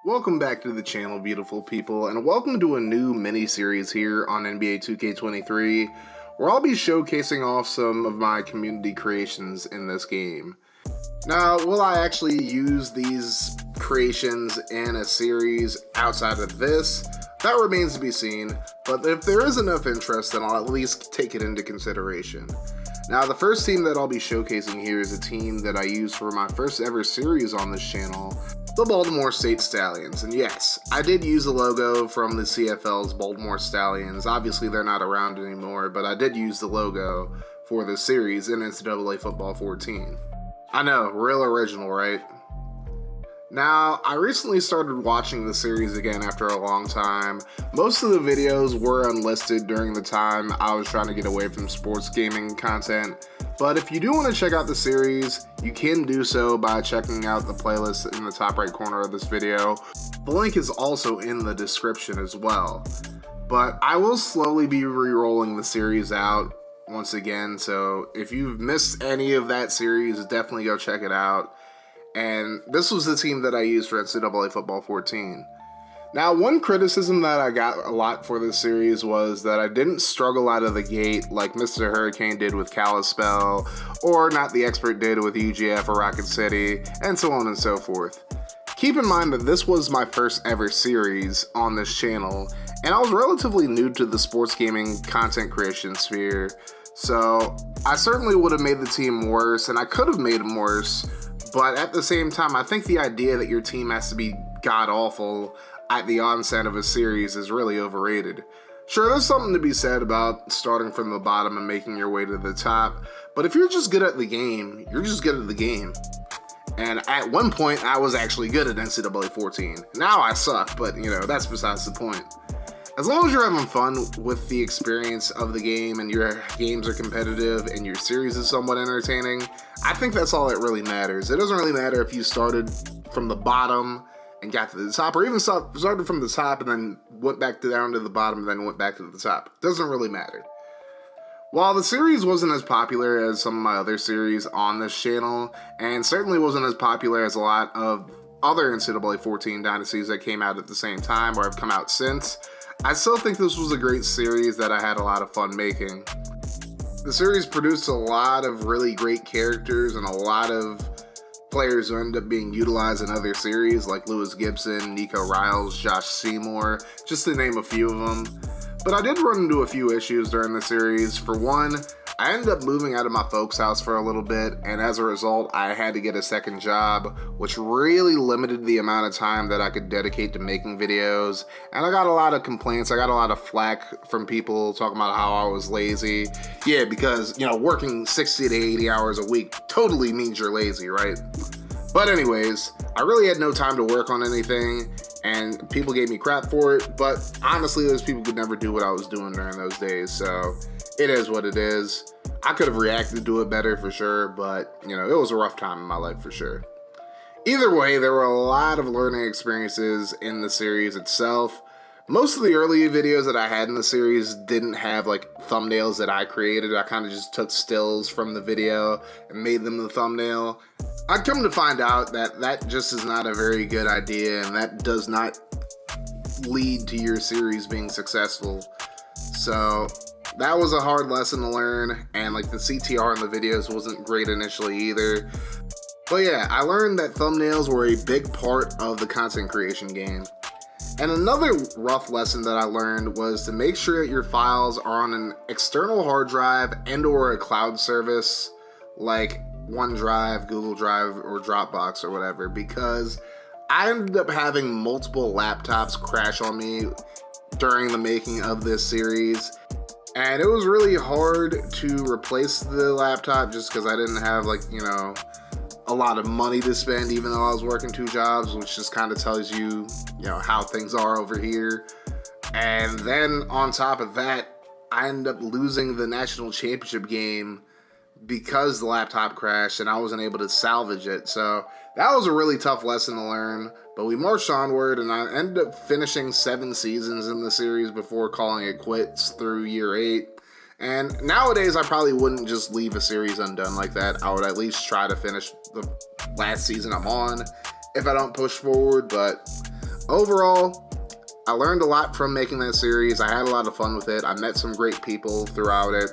Welcome back to the channel, beautiful people, and welcome to a new mini-series here on NBA 2K23, where I'll be showcasing off some of my community creations in this game. Now, will I actually use these creations in a series outside of this? That remains to be seen, but if there is enough interest, then I'll at least take it into consideration. Now, the first team that I'll be showcasing here is a team that I used for my first ever series on this channel, the Baltimore State Stallions. And yes, I did use a logo from the CFL's Baltimore Stallions. Obviously, they're not around anymore, but I did use the logo for this series in NCAA Football 14. I know, real original, right? Now, I recently started watching the series again after a long time. Most of the videos were unlisted during the time I was trying to get away from sports gaming content, but if you do want to check out the series, you can do so by checking out the playlist in the top right corner of this video. The link is also in the description as well. But I will slowly be re-rolling the series out once again, so if you've missed any of that series, definitely go check it out. And this was the team that I used for NCAA Football 14. Now, one criticism that I got a lot for this series was that I didn't struggle out of the gate like Mr. Hurricane did with Kalispell, or Not the Expert did with UGF or Rocket City, and so on and so forth. Keep in mind that this was my first ever series on this channel, and I was relatively new to the sports gaming content creation sphere, so I certainly would have made the team worse, and I could have made them worse. But at the same time, I think the idea that your team has to be god-awful at the onset of a series is really overrated. Sure, there's something to be said about starting from the bottom and making your way to the top, but if you're just good at the game, you're just good at the game. And at one point, I was actually good at NCAA 14. Now I suck, but you know, that's besides the point. As long as you're having fun with the experience of the game and your games are competitive and your series is somewhat entertaining, I think that's all that really matters. It doesn't really matter if you started from the bottom and got to the top, or even started from the top and then went back down to the bottom and then went back to the top. It doesn't really matter. While the series wasn't as popular as some of my other series on this channel, and certainly wasn't as popular as a lot of other NCAA 14 dynasties that came out at the same time or have come out since, I still think this was a great series that I had a lot of fun making. The series produced a lot of really great characters and a lot of players who ended up being utilized in other series like Lewis Gibson, Nico Riles, Josh Seymour, just to name a few of them. But I did run into a few issues during the series. For one, I ended up moving out of my folks' house for a little bit, and as a result, I had to get a second job, which really limited the amount of time that I could dedicate to making videos. And I got a lot of complaints. I got a lot of flack from people talking about how I was lazy. Yeah, because, you know, working 60 to 80 hours a week totally means you're lazy, right? But anyways, I really had no time to work on anything, and people gave me crap for it, but honestly, those people could never do what I was doing during those days, so it is what it is. I could have reacted to it better for sure, but, you know, it was a rough time in my life for sure. Either way, there were a lot of learning experiences in the series itself. Most of the early videos that I had in the series didn't have, like, thumbnails that I created. I kind of just took stills from the video and made them the thumbnail. I'd come to find out that that just is not a very good idea, and that does not lead to your series being successful. So that was a hard lesson to learn, and like the CTR in the videos wasn't great initially either. But yeah, I learned that thumbnails were a big part of the content creation game. And another rough lesson that I learned was to make sure that your files are on an external hard drive and or a cloud service like OneDrive, Google Drive, or Dropbox or whatever, because I ended up having multiple laptops crash on me during the making of this series. And it was really hard to replace the laptop just because I didn't have, like, you know, a lot of money to spend, even though I was working 2 jobs, which just kind of tells you, you know, how things are over here. And then on top of that, I ended up losing the national championship game because the laptop crashed and I wasn't able to salvage it. So that was a really tough lesson to learn, but we marched onward, and I ended up finishing 7 seasons in the series before calling it quits through year 8. And nowadays, I probably wouldn't just leave a series undone like that. I would at least try to finish the last season I'm on if I don't push forward, but Overall, I learned a lot from making that series. I had a lot of fun with it. I met some great people throughout it.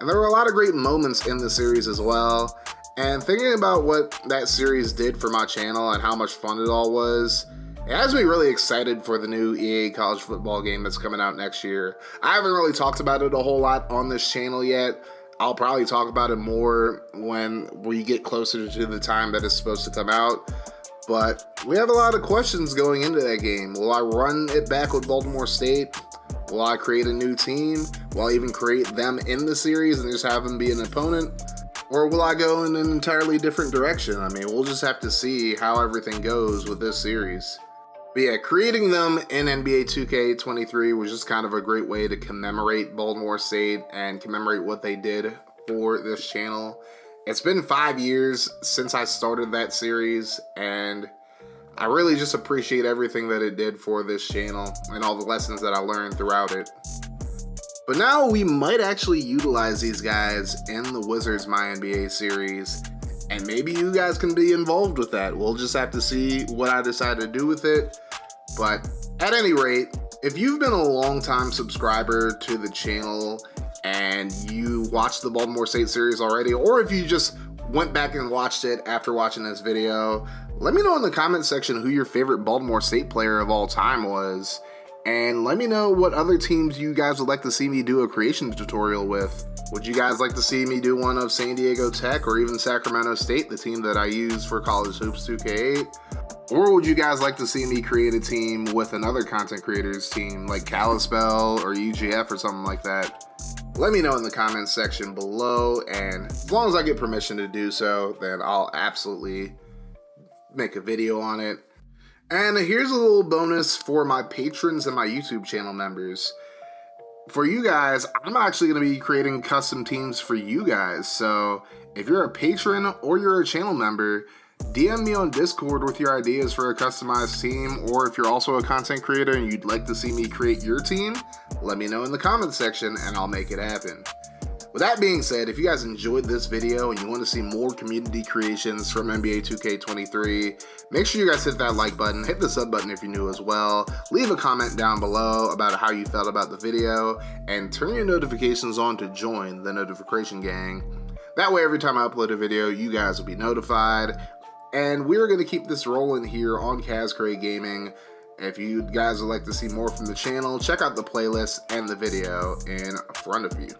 And there were a lot of great moments in the series as well. And thinking about what that series did for my channel and how much fun it all was, it has me really excited for the new EA college football game that's coming out next year. I haven't really talked about it a whole lot on this channel yet. I'll probably talk about it more when we get closer to the time that it's supposed to come out. But we have a lot of questions going into that game. Will I run it back with Baltimore State? Will I create a new team? Will I even create them in the series and just have them be an opponent? Or will I go in an entirely different direction? I mean, we'll just have to see how everything goes with this series. But yeah, creating them in NBA 2K23 was just kind of a great way to commemorate Baltimore State and commemorate what they did for this channel. It's been 5 years since I started that series, and I really just appreciate everything that it did for this channel and all the lessons that I learned throughout it. But now we might actually utilize these guys in the Wizards My NBA series, and maybe you guys can be involved with that. We'll just have to see what I decide to do with it. But at any rate, if you've been a long-time subscriber to the channel and you watched the Baltimore State series already, or if you just went back and watched it after watching this video, let me know in the comment section who your favorite Baltimore State player of all time was. And let me know what other teams you guys would like to see me do a creation tutorial with. Would you guys like to see me do one of San Diego Tech or even Sacramento State, the team that I use for College Hoops 2K8? Or would you guys like to see me create a team with another content creator's team, like Kalispell or UGF or something like that? Let me know in the comments section below, and as long as I get permission to do so, then I'll absolutely make a video on it. And here's a little bonus for my patrons and my YouTube channel members. For you guys, I'm actually going to be creating custom teams for you guys. So if you're a patron or you're a channel member, DM me on Discord with your ideas for a customized team, or if you're also a content creator and you'd like to see me create your team, let me know in the comments section and I'll make it happen. With that being said, if you guys enjoyed this video and you want to see more community creations from NBA 2K23, make sure you guys hit that like button, hit the sub button if you're new as well, leave a comment down below about how you felt about the video, and turn your notifications on to join the notification gang. That way every time I upload a video, you guys will be notified. And we're going to keep this rolling here on Kazcray Gaming. If you guys would like to see more from the channel, check out the playlist and the video in front of you.